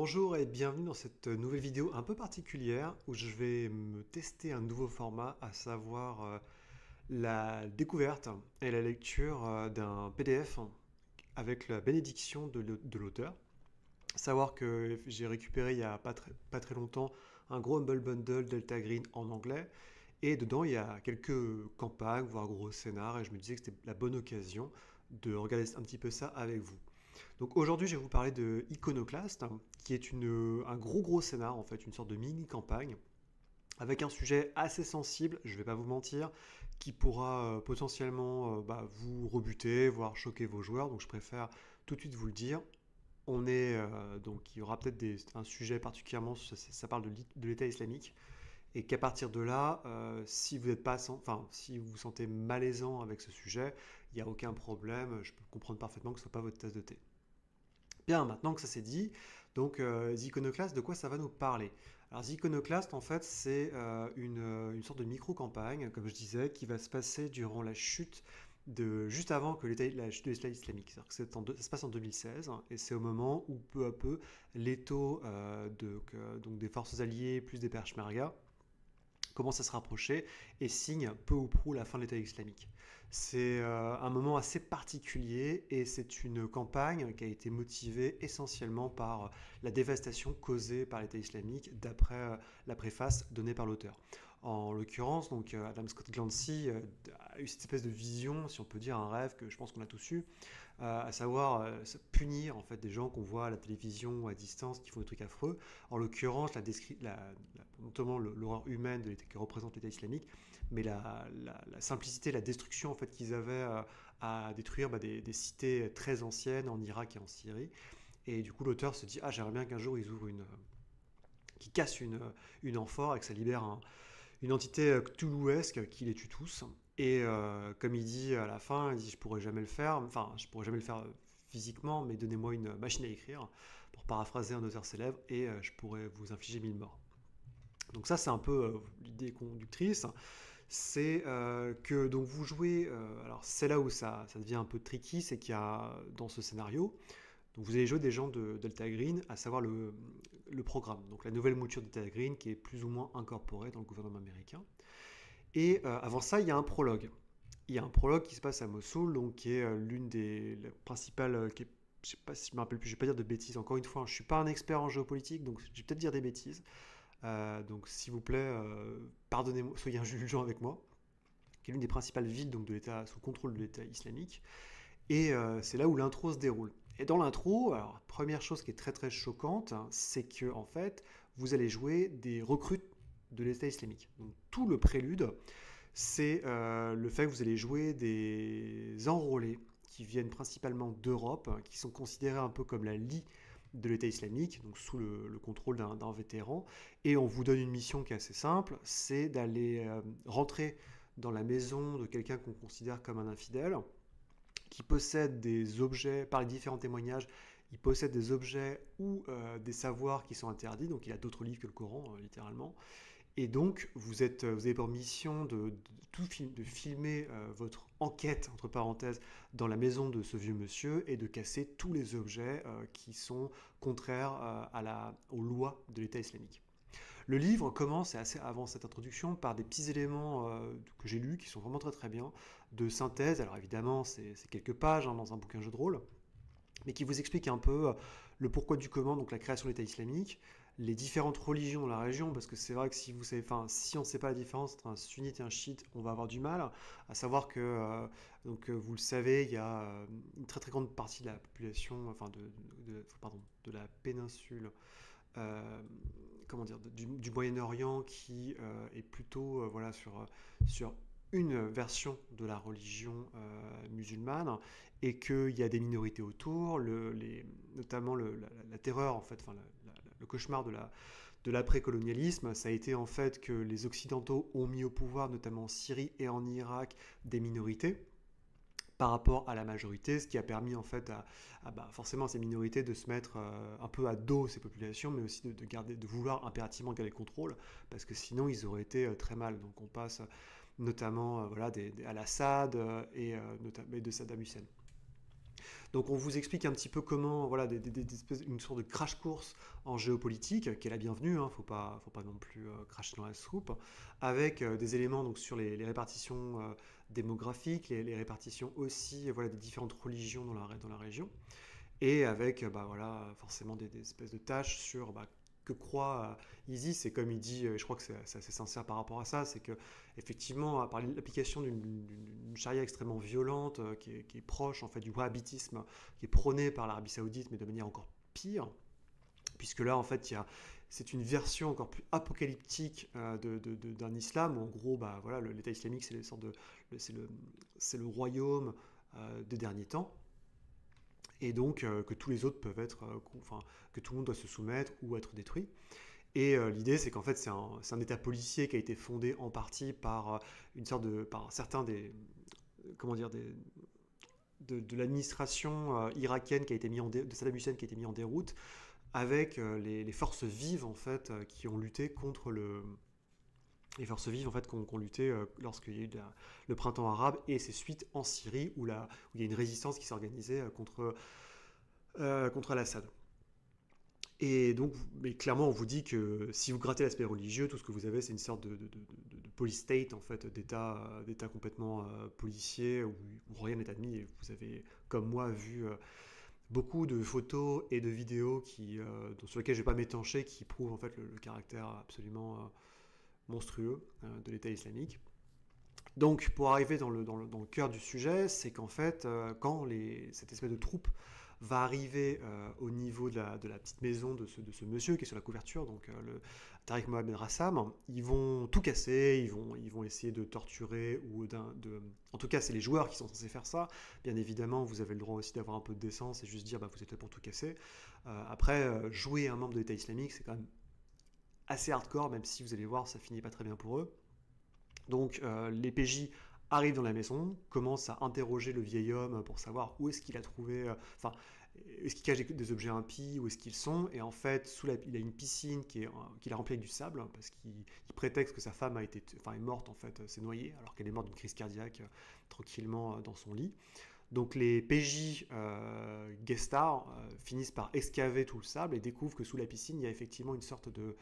Bonjour et bienvenue dans cette nouvelle vidéo un peu particulière où je vais me tester un nouveau format, à savoir la découverte et la lecture d'un PDF avec la bénédiction de l'auteur. Savoir que j'ai récupéré il y a pas très longtemps un gros Humble Bundle Delta Green en anglais et dedans il y a quelques campagnes, voire gros scénars et je me disais que c'était la bonne occasion de regarder un petit peu ça avec vous. Donc aujourd'hui, je vais vous parler de Iconoclast, qui est un gros scénar, en fait, une sorte de mini-campagne, avec un sujet assez sensible, je ne vais pas vous mentir, qui pourra potentiellement vous rebuter, voire choquer vos joueurs, donc je préfère tout de suite vous le dire. Donc il y aura peut-être un sujet particulièrement, ça parle de l'État islamique, et qu'à partir de là, si vous n'êtes pas, si vous vous sentez malaisant avec ce sujet, il n'y a aucun problème, je peux comprendre parfaitement que ce ne soit pas votre tasse de thé. Bien, maintenant que ça c'est dit, donc The Iconoclast, de quoi ça va nous parler? Alors The Iconoclast, en fait, c'est une sorte de micro-campagne, comme je disais, qui va se passer durant la chute juste avant que la chute de l'État islamique. C'est-à-dire que ça se passe en 2016, hein, et c'est au moment où peu à peu l'étau donc des forces alliées plus des Peshmerga commence à se rapprocher et signe peu ou prou la fin de l'État islamique. C'est un moment assez particulier et c'est une campagne qui a été motivée essentiellement par la dévastation causée par l'État islamique d'après la préface donnée par l'auteur. En l'occurrence, donc Adam Scott Glancy a eu cette espèce de vision, si on peut dire un rêve que je pense qu'on a tous eu, à savoir punir en fait des gens qu'on voit à la télévision ou à distance qui font des trucs affreux. En l'occurrence, notamment l'horreur humaine que représente l'État islamique, mais la simplicité, la destruction en fait qu'ils avaient à détruire des cités très anciennes en Irak et en Syrie. Et du coup, l'auteur se dit j'aimerais bien qu'un jour ils ouvrent qui casse une amphore et que ça libère une entité cthulhuesque qui les tue tous. Et comme il dit à la fin, il dit je pourrais jamais le faire, enfin je pourrais jamais le faire physiquement, mais donnez-moi une machine à écrire, pour paraphraser un auteur célèbre, et je pourrais vous infliger 1000 morts. Donc ça c'est un peu l'idée conductrice, c'est que donc vous jouez, alors c'est là où ça devient un peu tricky, c'est qu'il y a dans ce scénario, donc vous allez jouer des gens de Delta Green, à savoir le programme, donc la nouvelle mouture de Delta Green qui est plus ou moins incorporée dans le gouvernement américain. Et avant ça, il y a un prologue. Il y a un prologue qui se passe à Mossoul, donc qui est l'une des principales, je sais pas si je me rappelle plus, je vais pas dire de bêtises. Encore une fois, je suis pas un expert en géopolitique, donc je vais peut-être dire des bêtises. Donc s'il vous plaît, pardonnez-moi, soyez indulgents avec moi. Qui est l'une des principales villes donc de l'État sous contrôle de l'État islamique. Et c'est là où l'intro se déroule. Et dans l'intro, alors première chose qui est très choquante, hein, c'est que en fait, vous allez jouer des recrues de l'État islamique. Donc tout le prélude, c'est le fait que vous allez jouer des enrôlés qui viennent principalement d'Europe, hein, qui sont considérés un peu comme la lie de l'État islamique, donc sous le contrôle d'un vétéran. Et on vous donne une mission qui est assez simple, c'est d'aller rentrer dans la maison de quelqu'un qu'on considère comme un infidèle, qui possède des objets, par les différents témoignages, il possède des objets ou des savoirs qui sont interdits, donc il a d'autres livres que le Coran, littéralement. Et donc, vous avez pour mission de filmer votre enquête, entre parenthèses, dans la maison de ce vieux monsieur et de casser tous les objets qui sont contraires aux lois de l'État islamique. Le livre commence, et assez avant cette introduction, par des petits éléments que j'ai lus, qui sont vraiment très bien, de synthèse. Alors évidemment, c'est quelques pages hein, dans un bouquin jeu de rôle, mais qui vous explique un peu le pourquoi du comment, donc la création de l'État islamique, les différentes religions dans la région, parce que c'est vrai que si on ne sait pas la différence entre un sunnite et un chiite, on va avoir du mal, à savoir que, vous le savez, il y a une très grande partie de la population, de la péninsule, comment dire, du Moyen-Orient qui est plutôt sur une version de la religion musulmane et qu'il y a des minorités autour, notamment la terreur, en fait, le cauchemar de l'après-colonialisme, ça a été en fait que les Occidentaux ont mis au pouvoir, notamment en Syrie et en Irak, des minorités par rapport à la majorité, ce qui a permis en fait forcément à ces minorités de se mettre un peu à dos ces populations, mais aussi de vouloir impérativement garder le contrôle, parce que sinon ils auraient été très mal. Donc on passe notamment à l'Assad et de Saddam Hussein. Donc on vous explique un petit peu comment, voilà, une sorte de crash course en géopolitique, qui est la bienvenue, hein, faut pas non plus cracher dans la soupe, avec des éléments donc, sur les répartitions démographiques, les répartitions aussi voilà, des différentes religions dans la région, et avec bah, voilà, forcément des espèces de tâches sur bah, que croit Isis, et comme il dit, et je crois que c'est assez sincère par rapport à ça, c'est que effectivement, par l'application d'une charia extrêmement violente, qui est proche en fait du wahhabitisme, qui est prôné par l'Arabie Saoudite, mais de manière encore pire, puisque là en fait c'est une version encore plus apocalyptique d'un islam où en gros bah, voilà, l'État islamique c'est le royaume des derniers temps, et donc que tous les autres peuvent être, enfin, que tout le monde doit se soumettre ou être détruit. Et l'idée, c'est qu'en fait, c'est un État policier qui a été fondé en partie par par certains comment dire, de l'administration irakienne qui a été de Saddam Hussein qui a été mis en déroute, avec les forces vives en fait qui ont lutté contre les forces vives en fait qui ont lutté lorsqu'il y a eu le printemps arabe et ses suites en Syrie où il y a une résistance qui s'est organisée contre Al-Assad. Et donc, mais clairement, on vous dit que si vous grattez l'aspect religieux, tout ce que vous avez, c'est une sorte de police state, en fait, d'État complètement policier, où rien n'est admis. Et vous avez, comme moi, vu beaucoup de photos et de vidéos sur lesquelles je ne vais pas m'étancher, qui prouvent en fait le caractère absolument monstrueux de l'État islamique. Donc, pour arriver dans le cœur du sujet, c'est qu'en fait, quand cette espèce de troupe va arriver au niveau de la petite maison de ce monsieur qui est sur la couverture, donc le Tariq Mohamed Rassam, ils vont tout casser, ils vont essayer de torturer, en tout cas c'est les joueurs qui sont censés faire ça. Bien évidemment, vous avez le droit aussi d'avoir un peu de décence et juste dire bah, vous êtes là pour tout casser. Après, jouer un membre de l'État islamique, c'est quand même assez hardcore, même si vous allez voir, ça finit pas très bien pour eux. Donc les PJ arrivent dans la maison, commencent à interroger le vieil homme pour savoir où est-ce qu'il a trouvé, enfin, est-ce qu'il cache des objets impies, où est-ce qu'ils sont, et en fait, il a une piscine qu'il a remplie avec du sable, parce qu'il prétexte que sa femme est morte, en fait, s'est noyée, alors qu'elle est morte d'une crise cardiaque, tranquillement dans son lit. Donc les PJ guest stars finissent par excaver tout le sable et découvrent que sous la piscine, il y a effectivement une sorte de,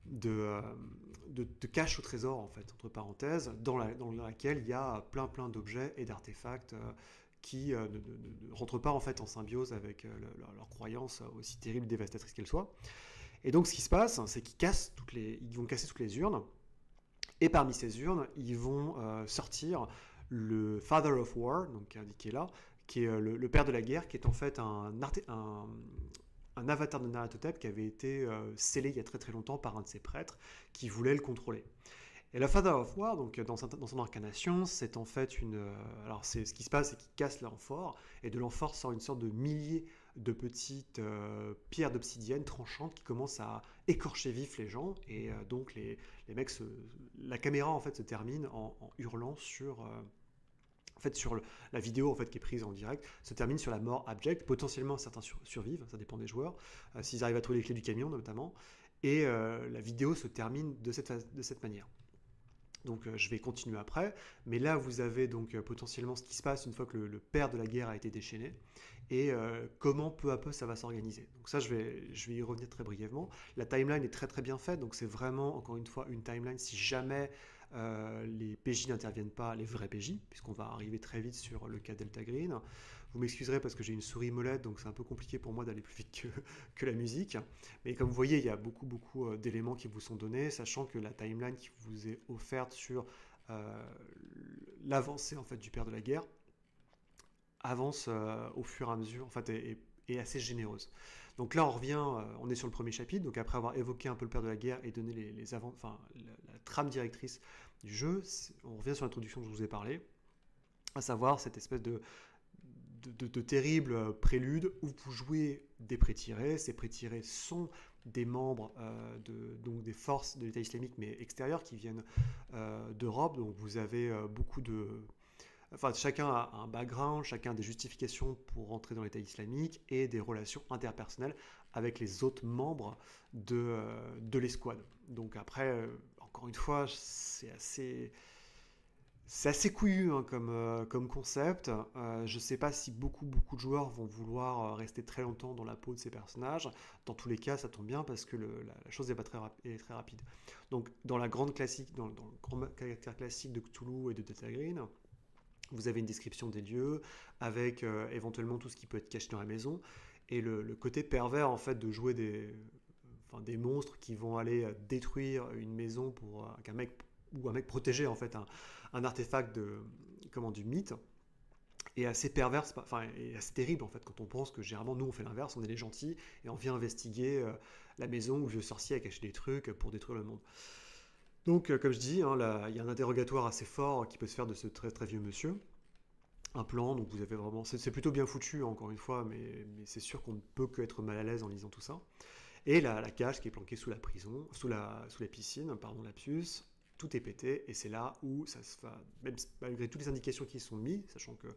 de cache au trésor, en fait, entre parenthèses, dans laquelle il y a plein d'objets et d'artefacts qui ne rentrent pas en fait en symbiose avec leurs croyances, aussi terribles et dévastatrices qu'elles soient. Et donc ce qui se passe, c'est ils vont casser toutes les urnes, et parmi ces urnes, ils vont sortir le Father of War, donc qui est indiqué là, qui est le père de la guerre, qui est en fait un avatar de Nyarlathotep qui avait été scellé il y a très très longtemps par un de ses prêtres qui voulait le contrôler. Et la Father of War, donc dans son incarnation, c'est en fait alors ce qui se passe, c'est qu'il casse l'amphore, et de l'amphore sort une sorte de millier de petites pierres d'obsidienne tranchantes qui commencent à écorcher vif les gens, et donc les mecs, la caméra en fait se termine en hurlant sur la vidéo en fait, qui est prise en direct, se termine sur la mort abjecte. Potentiellement, certains survivent, ça dépend des joueurs, s'ils arrivent à trouver les clés du camion notamment. Et la vidéo se termine de cette manière. Donc je vais continuer après, mais là vous avez donc potentiellement ce qui se passe une fois que le père de la guerre a été déchaîné, et comment peu à peu ça va s'organiser. Donc ça je vais y revenir très brièvement. La timeline est très très bien faite, donc c'est vraiment encore une fois une timeline si jamais les PJ n'interviennent pas, les vrais PJ, puisqu'on va arriver très vite sur le cas Delta Green. Vous m'excuserez parce que j'ai une souris molette, donc c'est un peu compliqué pour moi d'aller plus vite que la musique. Mais comme vous voyez, il y a beaucoup d'éléments qui vous sont donnés, sachant que la timeline qui vous est offerte sur l'avancée en fait, du père de la guerre avance au fur et à mesure, en fait, est assez généreuse. Donc là, on est sur le premier chapitre, donc après avoir évoqué un peu le père de la guerre et donné la trame directrice du jeu, on revient sur l'introduction dont je vous ai parlé, à savoir cette espèce de terrible prélude où vous jouez des pré-tirés. Ces pré-tirés sont des membres donc des forces de l'État islamique, mais extérieures, qui viennent d'Europe. Donc vous avez chacun a un background, chacun a des justifications pour rentrer dans l'État islamique et des relations interpersonnelles avec les autres membres de l'escouade. Donc après, encore une fois, c'est assez C'est assez couillu hein, comme concept. Je ne sais pas si beaucoup de joueurs vont vouloir rester très longtemps dans la peau de ces personnages. Dans tous les cas, ça tombe bien parce que la chose n'est pas est très rapide. Donc, dans la grande classique, dans le grand caractère classique de Cthulhu et de Delta Green, vous avez une description des lieux avec éventuellement tout ce qui peut être caché dans la maison et le côté pervers en fait de jouer des monstres qui vont aller détruire une maison pour qu'un mec ou un mec protéger en fait un artefact du mythe est assez perverse, enfin est assez terrible en fait quand on pense que généralement nous on fait l'inverse, on est les gentils et on vient investiguer la maison où le vieux sorcier a caché des trucs pour détruire le monde. Donc comme je dis, hein, il y a un interrogatoire assez fort qui peut se faire de ce très très vieux monsieur. Un plan, donc vous avez vraiment, c'est plutôt bien foutu encore une fois, mais c'est sûr qu'on ne peut que être mal à l'aise en lisant tout ça. Et la cage qui est planquée sous la prison, sous la piscine, pardon, lapsus, tout est pété, et c'est là où ça se va, même malgré toutes les indications qui sont mises, sachant que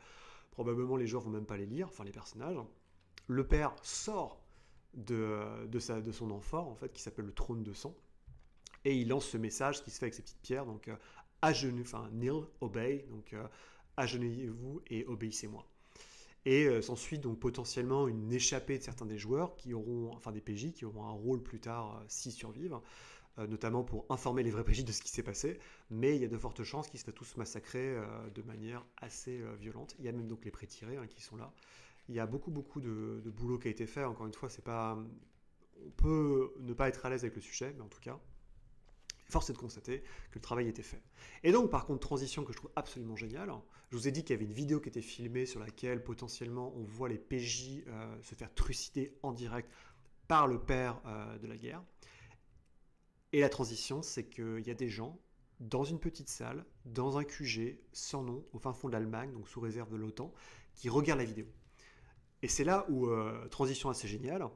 probablement les joueurs vont même pas les lire, enfin les personnages, le père sort de son amphore, en fait, qui s'appelle le trône de sang, et il lance ce message qui se fait avec ses petites pierres, donc kneel, obey, donc agenouillez-vous et obéissez-moi. Et s'ensuit donc potentiellement une échappée de certains des joueurs qui auront, enfin des PJ qui auront un rôle plus tard s'ils survivent, notamment pour informer les vrais PJ de ce qui s'est passé, mais il y a de fortes chances qu'ils soient tous massacrés de manière assez violente. Il y a même donc les pré-tirés qui sont là. Il y a beaucoup de boulot qui a été fait, encore une fois, c'est pas... On peut ne pas être à l'aise avec le sujet, mais en tout cas, force est de constater que le travail était fait. Et donc, par contre, transition que je trouve absolument géniale, je vous ai dit qu'il y avait une vidéo qui était filmée sur laquelle potentiellement on voit les PJ se faire trucider en direct par le père de la guerre. Et la transition, c'est qu'il y a des gens dans une petite salle, dans un QG, sans nom, au fin fond de l'Allemagne, donc sous réserve de l'OTAN, qui regardent la vidéo. Et c'est là où, transition assez géniale,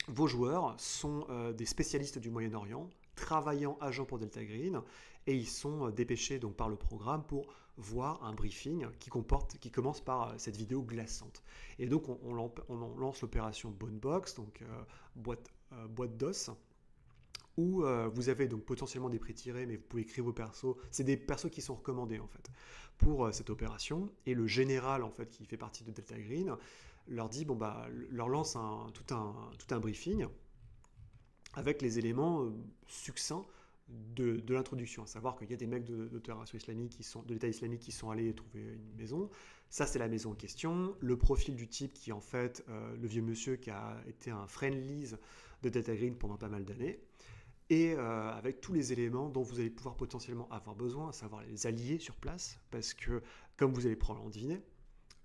vos joueurs sont des spécialistes du Moyen-Orient, travaillant agents pour Delta Green, et ils sont dépêchés donc par le programme pour voir un briefing qui commence par cette vidéo glaçante. Et donc on lance l'opération Bone Box, donc boîte d'os, où vous avez donc potentiellement des prix tirés, mais vous pouvez écrire vos persos. C'est des persos qui sont recommandés en fait pour cette opération. Et le général en fait qui fait partie de Delta Green leur dit leur lance tout un briefing avec les éléments succincts de l'introduction, à savoir qu'il y a des mecs de l'État islamique qui sont allés trouver une maison. Ça, c'est la maison en question. Le profil du type qui, en fait, le vieux monsieur qui a été un friendlies de Delta Green pendant pas mal d'années. Et avec tous les éléments dont vous allez pouvoir potentiellement avoir besoin, à savoir les alliés sur place, parce que, comme vous allez probablement deviner,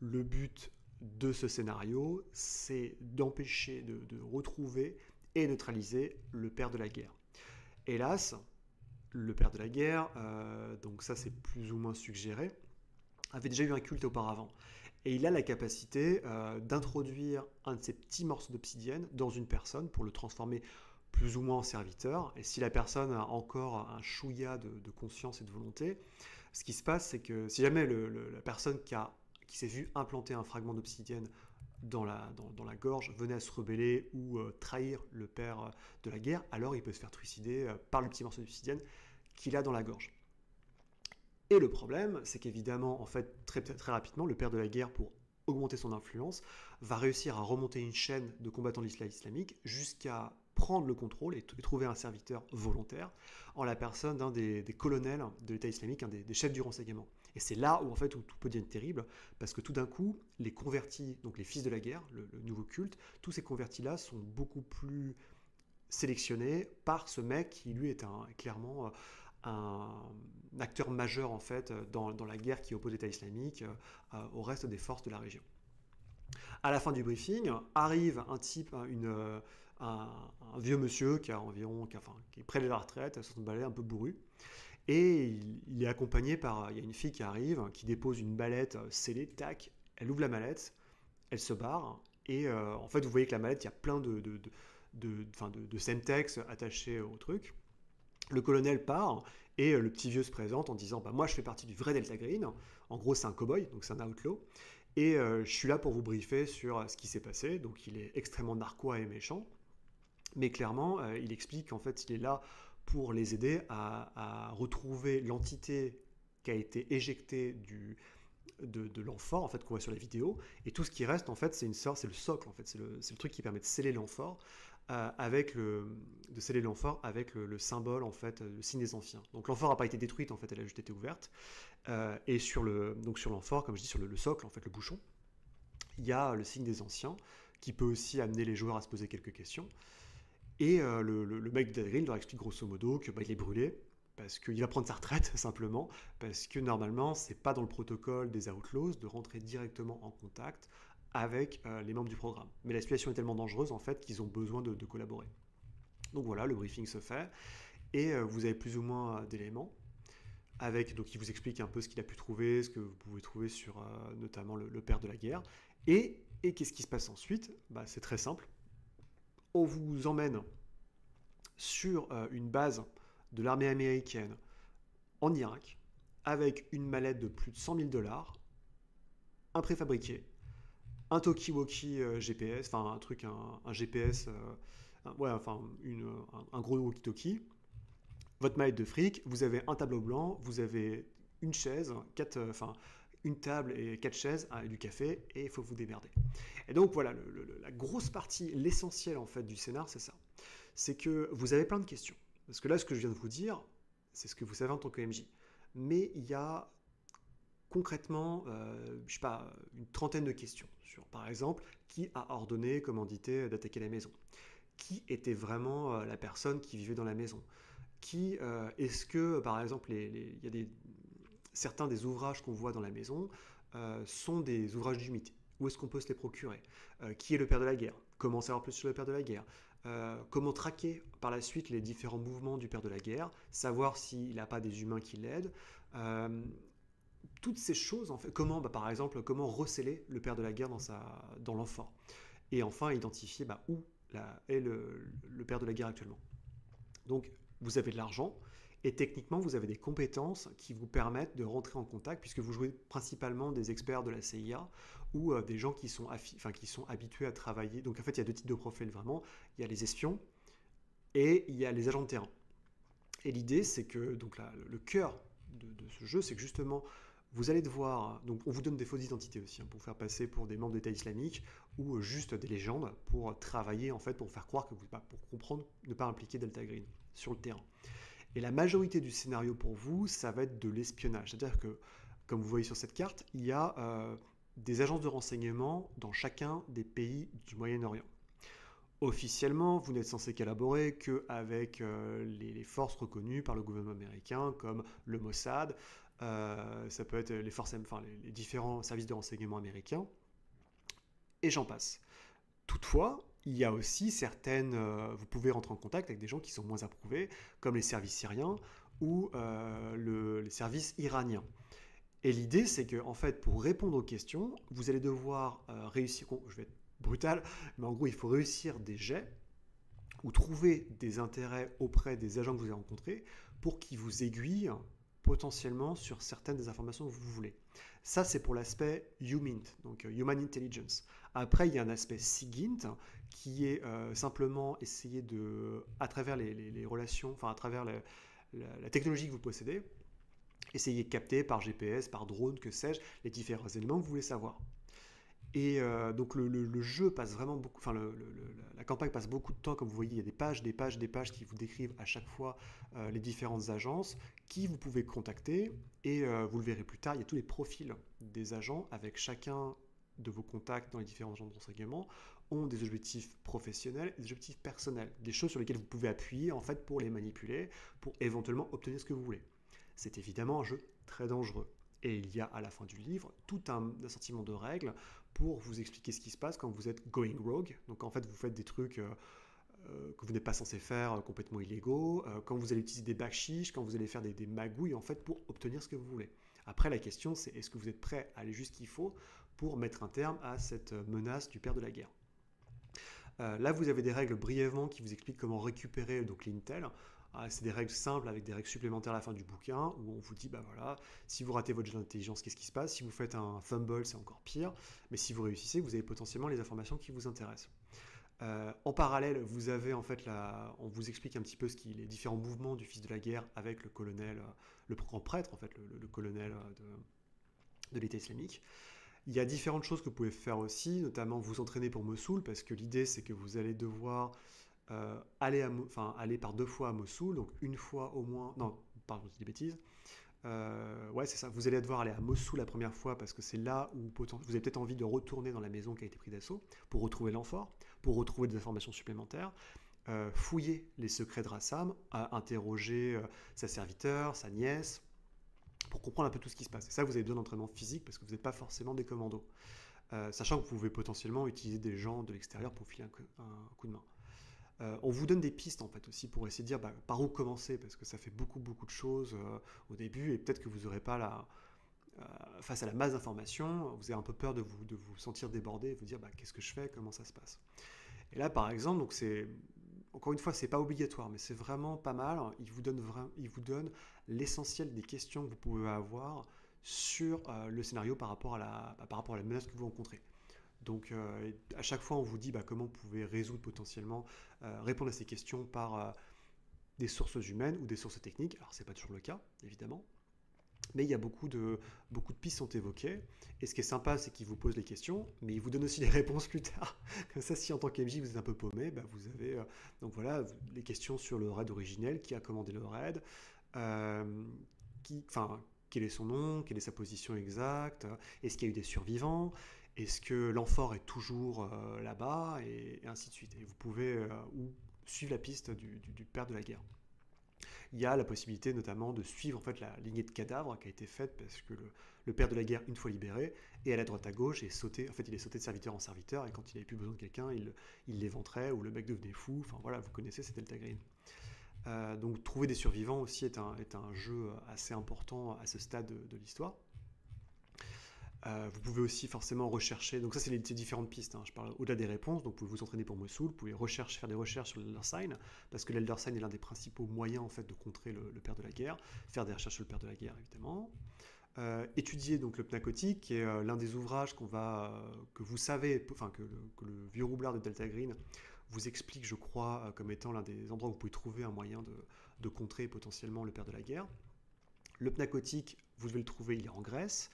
le but de ce scénario, c'est d'empêcher de retrouver et neutraliser le père de la guerre. Hélas, le père de la guerre, donc ça c'est plus ou moins suggéré, avait déjà eu un culte auparavant. Et il a la capacité d'introduire un de ces petits morceaux d'obsidienne dans une personne pour le transformer plus ou moins en serviteur. Et si la personne a encore un chouïa de conscience et de volonté, ce qui se passe, c'est que si jamais la personne qui s'est vue implanter un fragment d'obsidienne dans la gorge venait à se rebeller ou trahir le père de la guerre, alors il peut se faire trucider par le petit morceau d'obsidienne qu'il a dans la gorge. Et le problème, c'est qu'évidemment, en fait, très rapidement, le père de la guerre, pour augmenter son influence, va réussir à remonter une chaîne de combattants de l'islam islamique jusqu'à prendre le contrôle et trouver un serviteur volontaire en la personne d'un des colonels de l'État islamique, un des chefs du renseignement. Et c'est là où, en fait, où tout peut devenir terrible, parce que tout d'un coup, les convertis, donc les fils de la guerre, le nouveau culte, tous ces convertis-là sont beaucoup plus sélectionnés par ce mec qui, lui, est clairement un acteur majeur, en fait, dans la guerre qui oppose l'État islamique au reste des forces de la région. À la fin du briefing, arrive un type, un vieux monsieur qui est près de la retraite, 60 balais, un peu bourru, et il est accompagné il y a une fille qui arrive, qui dépose une mallette scellée, tac, elle ouvre la mallette, elle se barre, et en fait vous voyez que la mallette, il y a plein de semtex attachés au truc. Le colonel part, et le petit vieux se présente en disant moi je fais partie du vrai Delta Green, en gros c'est un cow-boy, donc c'est un outlaw, et je suis là pour vous briefer sur ce qui s'est passé. Donc il est extrêmement narquois et méchant, mais clairement il explique qu'en fait il est là pour les aider à retrouver l'entité qui a été éjecté de l'amphore en fait, qu'on voit sur la vidéo, et tout ce qui reste, en fait, c'est le socle, en fait, c'est le truc qui permet de sceller l'amphore, de sceller l'amphore avec le symbole, en fait, le signe des anciens. Donc l'amphore n'a pas été détruite, en fait, elle a juste été ouverte. Et sur l'amphore, comme je dis, sur le socle, en fait, le bouchon, il y a le signe des anciens, qui peut aussi amener les joueurs à se poser quelques questions. Et le mec de Data leur explique grosso modo que il est brûlé, parce qu'il va prendre sa retraite, simplement, parce que normalement, c'est pas dans le protocole des Outlaws de rentrer directement en contact avec les membres du programme. Mais la situation est tellement dangereuse, en fait, qu'ils ont besoin de collaborer. Donc voilà, le briefing se fait, et vous avez plus ou moins d'éléments, donc il vous explique un peu ce qu'il a pu trouver, ce que vous pouvez trouver sur notamment le père de la guerre. Et qu'est-ce qui se passe ensuite? C'est très simple. On vous emmène sur une base de l'armée américaine en Irak, avec une mallette de plus de 100 000 $, un préfabriqué, un talkie-walkie GPS, enfin un GPS, un gros walkie-talkie, votre mallette de fric, vous avez un tableau blanc, vous avez une chaise, une table et 4 chaises, et du café, et il faut vous démerder. Et donc voilà, la grosse partie, l'essentiel en fait du scénar, c'est ça. C'est que vous avez plein de questions. Parce que là, ce que je viens de vous dire, c'est ce que vous savez en tant que MJ. Mais il y a concrètement, je sais pas, une trentaine de questions sur, par exemple, qui a ordonné, commandité d'attaquer la maison? Qui était vraiment la personne qui vivait dans la maison? Est-ce que, par exemple, il y a certains des ouvrages qu'on voit dans la maison sont des ouvrages du mythe? Où est-ce qu'on peut se les procurer? Qui est le père de la guerre? Comment savoir plus sur le père de la guerre? Comment traquer par la suite les différents mouvements du père de la guerre? Savoir s'il n'a pas des humains qui l'aident? Toutes ces choses, en fait, par exemple, comment recéler le père de la guerre dans l'amphore? Et enfin, identifier où est le père de la guerre actuellement. Donc, vous avez de l'argent, et techniquement, vous avez des compétences qui vous permettent de rentrer en contact, puisque vous jouez principalement des experts de la CIA ou des gens qui sont habitués à travailler. Donc en fait, il y a deux types de profils vraiment. Il y a les espions et il y a les agents de terrain. Et l'idée, c'est que donc le cœur de ce jeu, c'est que justement, vous allez devoir... Donc on vous donne des fausses identités aussi, pour vous faire passer pour des membres d'État islamique ou juste des légendes pour travailler, en fait, pour faire croire que pour comprendre, ne pas impliquer Delta Green sur le terrain. Et la majorité du scénario pour vous, ça va être de l'espionnage. C'est-à-dire que, comme vous voyez sur cette carte, il y a des agences de renseignement dans chacun des pays du Moyen-Orient. Officiellement, vous n'êtes censé collaborer qu'avec les forces reconnues par le gouvernement américain, comme le Mossad, ça peut être les différents services de renseignement américains, et j'en passe. Toutefois, il y a aussi vous pouvez rentrer en contact avec des gens qui sont moins approuvés, comme les services syriens ou les services iraniens. Et l'idée, c'est que, en fait, pour répondre aux questions, vous allez devoir réussir, je vais être brutal, mais en gros, il faut réussir des jets ou trouver des intérêts auprès des agents que vous avez rencontrés pour qu'ils vous aiguillent potentiellement sur certaines des informations que vous voulez. Ça, c'est pour l'aspect HUMINT, donc Human Intelligence. Après, il y a un aspect SIGINT qui est simplement essayer de, à travers les relations, à travers la technologie que vous possédez, essayer de capter par GPS, par drone, que sais-je, les différents éléments que vous voulez savoir. Et donc le jeu passe vraiment beaucoup, la campagne passe beaucoup de temps, comme vous voyez, il y a des pages qui vous décrivent à chaque fois les différentes agences qui vous pouvez contacter, et vous le verrez plus tard, il y a tous les profils des agents avec chacun de vos contacts dans les différents agents de renseignement ont des objectifs professionnels et des objectifs personnels, des choses sur lesquelles vous pouvez appuyer en fait pour les manipuler, pour éventuellement obtenir ce que vous voulez. C'est évidemment un jeu très dangereux. Et il y a à la fin du livre tout un assortiment de règles pour vous expliquer ce qui se passe quand vous êtes going rogue. Donc en fait, vous faites des trucs que vous n'êtes pas censé faire, complètement illégaux, quand vous allez utiliser des backshish, quand vous allez faire des magouilles en fait pour obtenir ce que vous voulez. Après, la question, c'est est-ce que vous êtes prêt à aller jusqu'il faut pour mettre un terme à cette menace du père de la guerre? Là, vous avez des règles brièvement qui vous expliquent comment récupérer donc l'intel. C'est des règles simples avec des règles supplémentaires à la fin du bouquin où on vous dit, voilà, si vous ratez votre jeu d'intelligence, qu'est-ce qui se passe? Si vous faites un fumble, c'est encore pire. Mais si vous réussissez, vous avez potentiellement les informations qui vous intéressent. En parallèle, vous avez en fait on vous explique un petit peu les différents mouvements du fils de la guerre avec le colonel, le grand prêtre en fait, le colonel de l'État islamique. Il y a différentes choses que vous pouvez faire aussi, notamment vous entraîner pour Mossoul, parce que l'idée c'est que vous allez devoir aller par 2 fois à Mossoul, donc une fois au moins. Non, pardon, je dis des bêtises. Ouais, c'est ça. Vous allez devoir aller à Mossoul la première fois parce que c'est là où vous avez peut-être envie de retourner dans la maison qui a été prise d'assaut pour retrouver l'amphore, pour retrouver des informations supplémentaires, fouiller les secrets de Rassam, interroger sa serviteur, sa nièce, pour comprendre un peu tout ce qui se passe. Et ça, vous avez besoin d'entraînement physique parce que vous n'êtes pas forcément des commandos. Sachant que vous pouvez potentiellement utiliser des gens de l'extérieur pour filer un coup de main. On vous donne des pistes en fait aussi pour essayer de dire par où commencer parce que ça fait beaucoup de choses au début et peut-être que vous n'aurez pas face à la masse d'informations, vous avez un peu peur de vous sentir débordé et vous dire qu'est-ce que je fais, comment ça se passe. Et là par exemple, donc encore une fois, c'est pas obligatoire, mais c'est vraiment pas mal. Il vous donne l'essentiel des questions que vous pouvez avoir sur le scénario par rapport à la menace que vous rencontrez. Donc à chaque fois, on vous dit comment vous pouvez résoudre potentiellement, répondre à ces questions par des sources humaines ou des sources techniques. Alors c'est pas toujours le cas, évidemment, mais il y a beaucoup de pistes sont évoquées. Et ce qui est sympa, c'est qu'il vous pose les questions, mais il vous donne aussi les réponses plus tard. Comme ça, si en tant qu'MJ vous êtes un peu paumé, vous avez donc voilà les questions sur le raid originel, qui a commandé le raid, quel est son nom, quelle est sa position exacte, est-ce qu'il y a eu des survivants, est-ce que l'amphore est toujours là-bas, et ainsi de suite. Et vous pouvez suivre la piste du père de la guerre. Il y a la possibilité notamment de suivre en fait la lignée de cadavres qui a été faite parce que le père de la guerre, une fois libéré, est allé à droite à gauche et sauté. En fait, il est sauté de serviteur en serviteur et quand il n'avait plus besoin de quelqu'un, il l'éventrait ou le mec devenait fou. Enfin voilà, vous connaissez, c'était Delta Green. Donc trouver des survivants aussi est un jeu assez important à ce stade de l'histoire. Vous pouvez aussi forcément rechercher, donc ça c'est les différentes pistes, je parle au-delà des réponses, donc vous pouvez vous entraîner pour Mossoul, vous pouvez faire des recherches sur l'Elder Sign, parce que l'Elder Sign est l'un des principaux moyens en fait de contrer le père de la guerre, faire des recherches sur le père de la guerre évidemment. Étudier donc le Pnakotique, qui est l'un des ouvrages que vous savez, que le vieux roublard de Delta Green vous explique, je crois, comme étant l'un des endroits où vous pouvez trouver un moyen de contrer potentiellement le père de la guerre. Le Pnakotique, vous devez le trouver, il est en Grèce.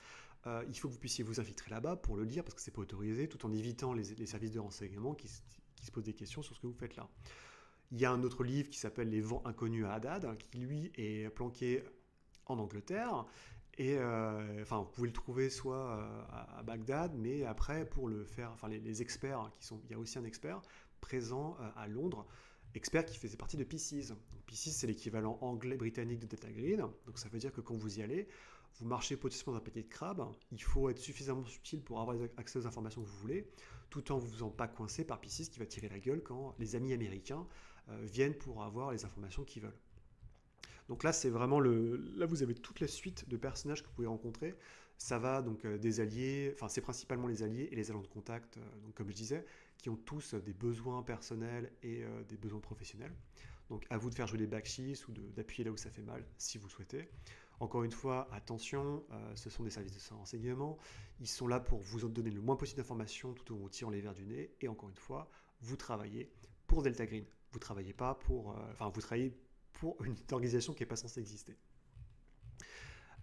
Il faut que vous puissiez vous infiltrer là-bas pour le lire parce que c'est pas autorisé, tout en évitant les services de renseignement qui se posent des questions sur ce que vous faites là. Il y a un autre livre qui s'appelle Les vents inconnus à Haddad, qui lui est planqué en Angleterre. Et vous pouvez le trouver soit à Bagdad, mais après pour le faire, les experts il y a aussi un expert présent à Londres, expert qui faisait partie de P6. P6 c'est l'équivalent anglais britannique de Delta Green, donc ça veut dire que quand vous y allez, vous marchez potentiellement dans un panier de crabes, il faut être suffisamment subtil pour avoir accès aux informations que vous voulez, tout en ne vous faisant pas coincer par P6 qui va tirer la gueule quand les amis américains viennent pour avoir les informations qu'ils veulent. Donc là, c'est vraiment là, vous avez toute la suite de personnages que vous pouvez rencontrer. Ça va donc des alliés, c'est principalement les alliés et les agents de contact, donc comme je disais, qui ont tous des besoins personnels et des besoins professionnels. Donc à vous de faire jouer des backshifts ou d'appuyer là où ça fait mal, si vous souhaitez. Encore une fois, attention, ce sont des services de renseignement. Ils sont là pour vous donner le moins possible d'informations tout en vous tirant les verres du nez. Et encore une fois, vous travaillez pour Delta Green. Vous travaillez pas pour, vous travaillez pour une organisation qui n'est pas censée exister.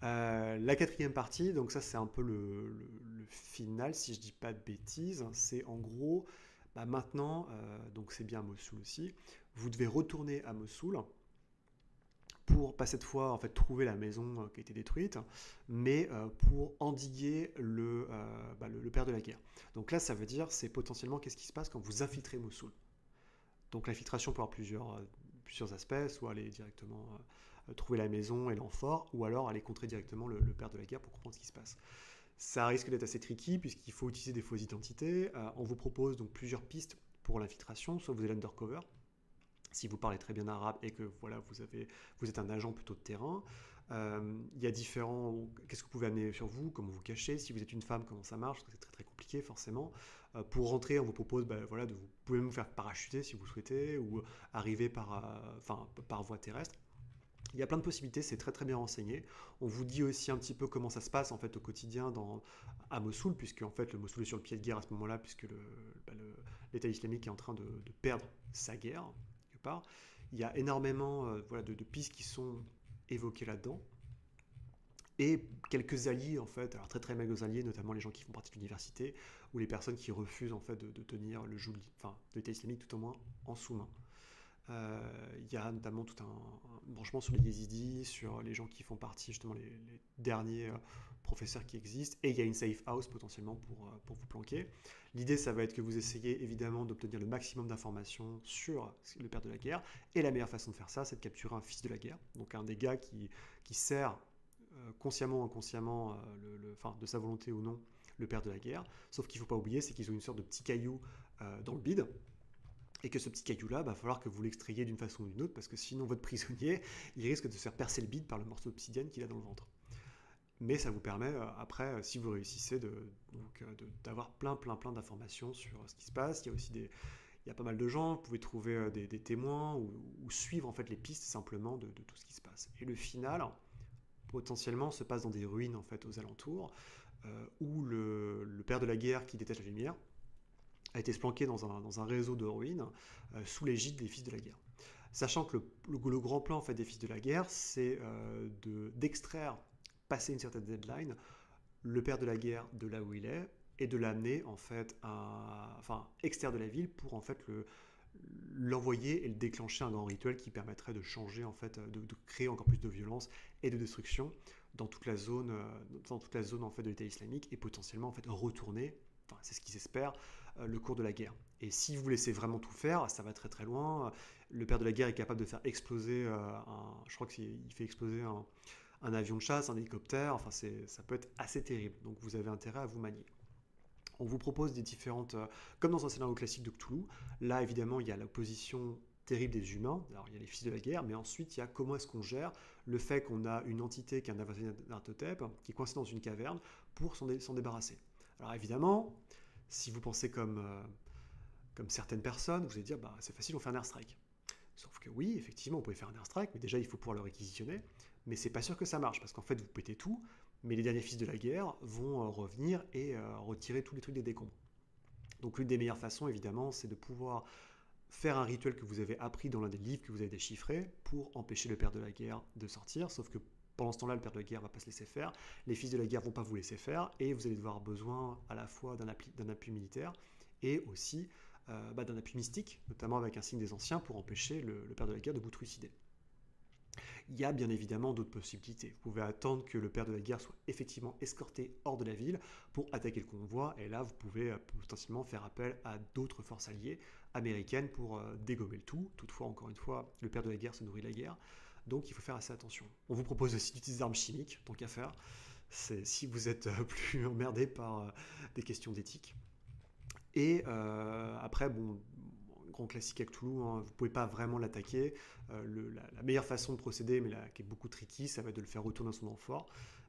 La quatrième partie, donc ça c'est un peu le final, si je dis pas de bêtises, c'est en gros, maintenant, donc c'est bien à Mossoul aussi, vous devez retourner à Mossoul pour, pas cette fois, en fait, trouver la maison qui a été détruite, mais pour endiguer le père de la guerre. Donc là, ça veut dire, c'est potentiellement qu'est-ce qui se passe quand vous infiltrez Mossoul. Donc l'infiltration peut avoir plusieurs aspects, soit aller directement trouver la maison et l'amphore, ou alors aller contrer directement le père de la guerre pour comprendre ce qui se passe. Ça risque d'être assez tricky puisqu'il faut utiliser des fausses identités. On vous propose donc plusieurs pistes pour l'infiltration, soit vous êtes undercover, si vous parlez très bien arabe et que voilà, vous êtes un agent plutôt de terrain. Il y a différents... Qu'est-ce que vous pouvez amener sur vous, comment vous cachez, si vous êtes une femme, comment ça marche, parce que c'est très très compliqué forcément. Pour rentrer, on vous propose, vous pouvez même vous faire parachuter si vous souhaitez, ou arriver par voie terrestre. Il y a plein de possibilités, c'est très très bien renseigné. On vous dit aussi un petit peu comment ça se passe en fait au quotidien à Mossoul, puisque en fait le Mossoul est sur le pied de guerre à ce moment-là, puisque l'État islamique est en train de perdre sa guerre, quelque part. Il y a énormément voilà, de pistes qui sont évoquées là-dedans. Et quelques alliés, en fait, alors très très maigres alliés, notamment les gens qui font partie de l'université, ou les personnes qui refusent en fait de tenir le joug enfin, de l'État islamique tout au moins en sous-main. Il y a notamment tout un branchement sur les yézidis, sur les gens qui font partie, justement, les derniers professeurs qui existent, et il y a une safe house potentiellement pour vous planquer. L'idée, ça va être que vous essayez évidemment d'obtenir le maximum d'informations sur le père de la guerre, et la meilleure façon de faire ça, c'est de capturer un fils de la guerre, donc un des gars qui sert consciemment ou inconsciemment, enfin, de sa volonté ou non, le père de la guerre. Sauf qu'il ne faut pas oublier, c'est qu'ils ont une sorte de petit caillou dans le bide, et que ce petit caillou-là, il va falloir que vous l'extrayiez d'une façon ou d'une autre, parce que sinon votre prisonnier, il risque de se faire percer le bide par le morceau d'obsidienne qu'il a dans le ventre. Mais ça vous permet, après, si vous réussissez, d'avoir plein d'informations sur ce qui se passe. Il y a aussi il y a pas mal de gens, vous pouvez trouver des témoins, ou suivre en fait les pistes simplement de tout ce qui se passe. Et le final, potentiellement, se passe dans des ruines en fait aux alentours, où le père de la guerre qui déteste la lumière a été planqué dans un réseau de ruines sous l'égide des fils de la guerre. Sachant que le grand plan en fait, des fils de la guerre, c'est d'extraire, passer une certaine deadline, le père de la guerre de là où il est, et de l'amener en fait extérieur de la ville pour en fait l'envoyer et le déclencher un grand rituel qui permettrait de changer en fait, de créer encore plus de violence et de destruction dans toute la zone, en fait de l'État islamique, et potentiellement en fait retourner, enfin c'est ce qu'ils espèrent, le cours de la guerre. Et si vous laissez vraiment tout faire, ça va très très loin. Le père de la guerre est capable de faire exploser je crois qu'il fait exploser un avion de chasse, un hélicoptère, enfin ça peut être assez terrible. Donc vous avez intérêt à vous manier. On vous propose des différentes, comme dans un scénario classique de Cthulhu, là évidemment il y a l'opposition terrible des humains, alors il y a les fils de la guerre, mais ensuite il y a comment est-ce qu'on gère le fait qu'on a une entité qui est un Nyarlathotep, qui est coincée dans une caverne, pour s'en débarrasser. Alors évidemment, si vous pensez comme certaines personnes, vous allez dire bah, c'est facile, on fait un airstrike. Sauf que oui, effectivement, on peut faire un airstrike, mais déjà il faut pouvoir le réquisitionner, mais c'est pas sûr que ça marche, parce qu'en fait vous pétez tout, mais les derniers fils de la guerre vont revenir et retirer tous les trucs des décombres. Donc l'une des meilleures façons, évidemment, c'est de pouvoir faire un rituel que vous avez appris dans l'un des livres que vous avez déchiffrés pour empêcher le père de la guerre de sortir, sauf que pendant ce temps-là, le père de la guerre ne va pas se laisser faire, les fils de la guerre ne vont pas vous laisser faire, et vous allez avoir besoin à la fois d'un appui militaire et aussi d'un appui mystique, notamment avec un signe des anciens pour empêcher le père de la guerre de vous trucider. Il y a bien évidemment d'autres possibilités. Vous pouvez attendre que le père de la guerre soit effectivement escorté hors de la ville pour attaquer le convoi, et là vous pouvez potentiellement faire appel à d'autres forces alliées américaines pour dégommer le tout. Toutefois, encore une fois, le père de la guerre se nourrit de la guerre, donc il faut faire assez attention. On vous propose aussi d'utiliser des armes chimiques, tant qu'à faire, si vous êtes plus emmerdé par des questions d'éthique. Et après, bon, grand classique à Cthulhu, hein, vous ne pouvez pas vraiment l'attaquer. La meilleure façon de procéder, mais qui est beaucoup tricky, ça va être de le faire retourner à son amphore.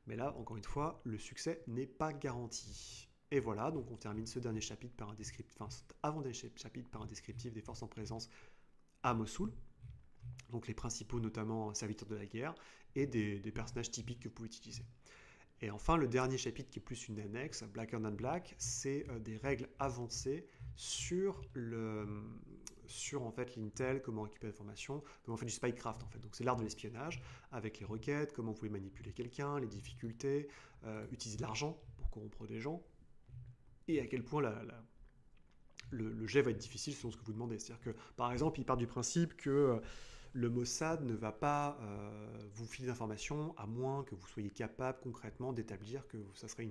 Mais là, encore une fois, le succès n'est pas garanti. Et voilà, donc on termine ce dernier chapitre par un descriptif, enfin avant-dernier chapitre par un descriptif des forces en présence à Mossoul. Donc les principaux, notamment serviteurs de la guerre, et des personnages typiques que vous pouvez utiliser. Et enfin, le dernier chapitre qui est plus une annexe, Blacker Than Black, c'est des règles avancées sur en fait l'intel, comment récupérer l'information, comment on fait du spycraft en fait. Donc c'est l'art de l'espionnage avec les requêtes, comment vous pouvez manipuler quelqu'un, les difficultés, utiliser de l'argent pour corrompre des gens, et à quel point le jet va être difficile selon ce que vous demandez. C'est-à-dire que par exemple, il part du principe que le Mossad ne va pas vous filer d'informations à moins que vous soyez capable concrètement d'établir que ça serait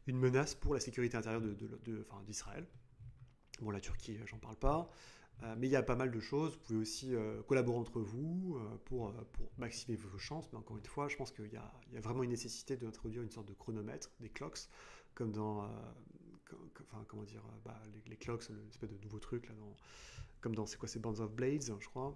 une menace pour la sécurité intérieure d'Israël. Bon, la Turquie, j'en parle pas. Mais il y a pas mal de choses. Vous pouvez aussi collaborer entre vous pour maximiser vos chances. Mais encore une fois, je pense qu'il y a vraiment une nécessité d'introduire une sorte de chronomètre, des clocks, comme dans... les clocks, l'espèce de nouveau truc, là, comme dans, c'est Bands of Blades, je crois,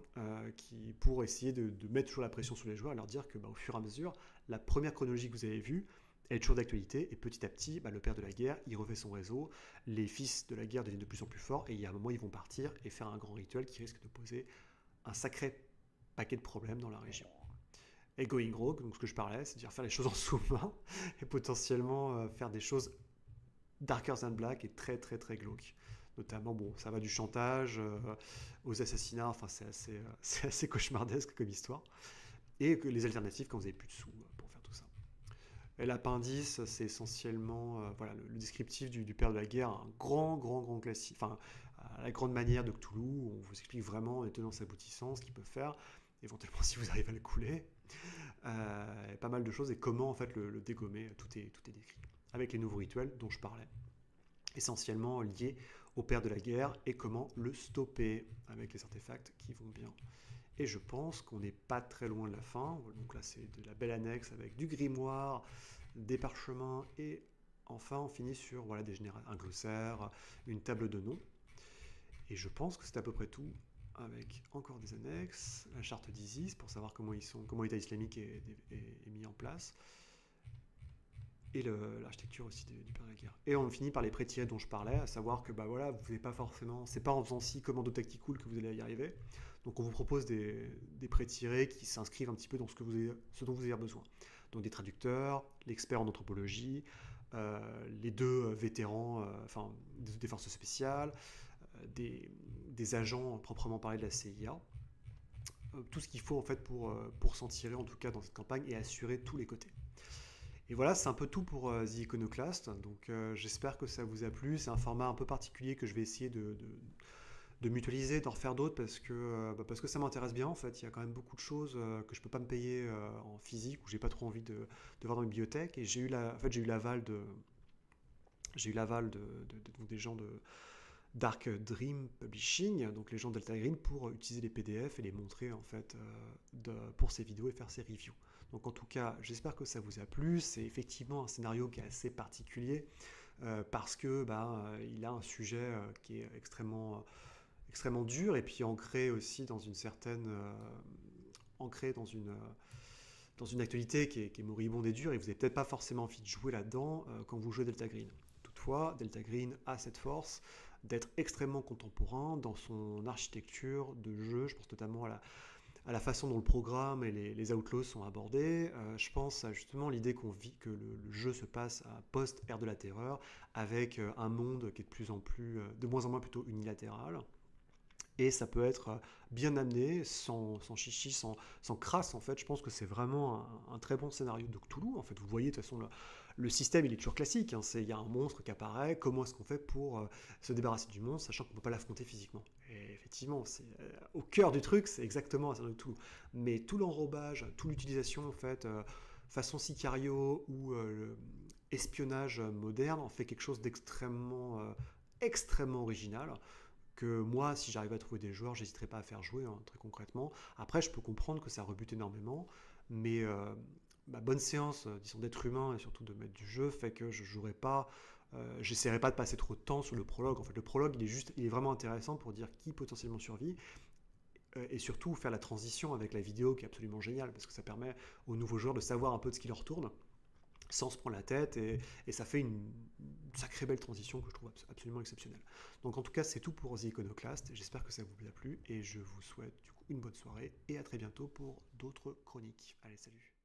pour essayer de mettre toujours la pression sur les joueurs et leur dire que au fur et à mesure, la première chronologie que vous avez vue, elle est toujours d'actualité, et petit à petit, le père de la guerre, il refait son réseau, les fils de la guerre deviennent de plus en plus forts, et il y a un moment, ils vont partir et faire un grand rituel qui risque de poser un sacré paquet de problèmes dans la région. Et going rogue, donc ce que je parlais, c'est-à-dire faire les choses en sous-main, et potentiellement faire des choses darker than black et très très très glauque. Notamment, bon, ça va du chantage aux assassinats, enfin c'est assez cauchemardesque comme histoire. Et que les alternatives quand vous n'avez plus de sous pour faire tout ça. Et l'appendice, c'est essentiellement voilà, le descriptif du père de la guerre, un grand classique, enfin, à la grande manière de Cthulhu, où on vous explique vraiment les tenants aboutissants, ce qu'il peut faire, éventuellement si vous arrivez à le couler, pas mal de choses, et comment en fait le dégommer, tout est décrit. Avec les nouveaux rituels dont je parlais, essentiellement liés au père de la guerre, et comment le stopper, avec les artefacts qui vont bien. Et je pense qu'on n'est pas très loin de la fin. Donc là, c'est de la belle annexe avec du grimoire, des parchemins et enfin, on finit sur voilà, un glossaire, une table de noms. Et je pense que c'est à peu près tout, avec encore des annexes, la charte d'Isis pour savoir comment l'État islamique est mis en place, et l'architecture aussi du père de la guerre. Et on finit par les pré-tirés dont je parlais, à savoir que bah voilà, vous n'avez pas forcément, c'est pas en faisant 6 commandos tactical que vous allez y arriver. Donc on vous propose des pré-tirés qui s'inscrivent un petit peu dans ce dont vous avez besoin. Donc des traducteurs, l'expert en anthropologie, les deux vétérans, enfin des forces spéciales, des agents proprement parlé de la CIA. Tout ce qu'il faut en fait pour s'en tirer en tout cas dans cette campagne et assurer tous les côtés. Et voilà, c'est un peu tout pour The Iconoclast. Donc j'espère que ça vous a plu. C'est un format un peu particulier que je vais essayer de mutualiser, d'en refaire d'autres parce que ça m'intéresse bien en fait. Il y a quand même beaucoup de choses que je peux pas me payer en physique ou j'ai pas trop envie de voir dans les bibliothèques. Et j'ai eu l'aval donc des gens de Dark Dream Publishing, donc les gens de Delta Green, pour utiliser les PDF et les montrer en fait pour ces vidéos et faire ces reviews. Donc en tout cas, j'espère que ça vous a plu. C'est effectivement un scénario qui est assez particulier parce que il a un sujet qui est extrêmement dur et puis ancré aussi dans une certaine ancré dans une actualité qui est moribonde et dure et vous n'avez peut-être pas forcément envie de jouer là-dedans quand vous jouez Delta Green. Toutefois, Delta Green a cette force d'être extrêmement contemporain dans son architecture de jeu. Je pense notamment à la façon dont le programme et les outlaws sont abordés. Je pense à justement l'idée que le jeu se passe à post-ère de la terreur, avec un monde qui est de moins en moins plutôt unilatéral. Et ça peut être bien amené, sans chichi, sans crasse en fait. Je pense que c'est vraiment un très bon scénario de Cthulhu. En fait, vous voyez de toute façon le système il est toujours classique. Hein. Il y a un monstre qui apparaît. Comment est-ce qu'on fait pour se débarrasser du monstre, sachant qu'on ne peut pas l'affronter physiquement. Et effectivement, c'est au cœur du truc, c'est exactement un scénario de Cthulhu. Mais tout l'enrobage, toute l'utilisation en fait, façon Sicario ou espionnage moderne, en fait quelque chose extrêmement original que moi, si j'arrive à trouver des joueurs, j'hésiterai pas à faire jouer, hein, très concrètement. Après, je peux comprendre que ça rebute énormément, mais ma bonne séance, disons, d'être humain et surtout de mettre du jeu fait que je jouerai pas, j'essaierai pas de passer trop de temps sur le prologue. En fait, le prologue, il est vraiment intéressant pour dire qui potentiellement survit et surtout faire la transition avec la vidéo qui est absolument géniale parce que ça permet aux nouveaux joueurs de savoir un peu de ce qui leur tourne sans se prendre la tête et ça fait une sacrée belle transition que je trouve absolument exceptionnelle. Donc en tout cas c'est tout pour The Iconoclast, j'espère que ça vous a plu et je vous souhaite du coup une bonne soirée et à très bientôt pour d'autres chroniques. Allez salut.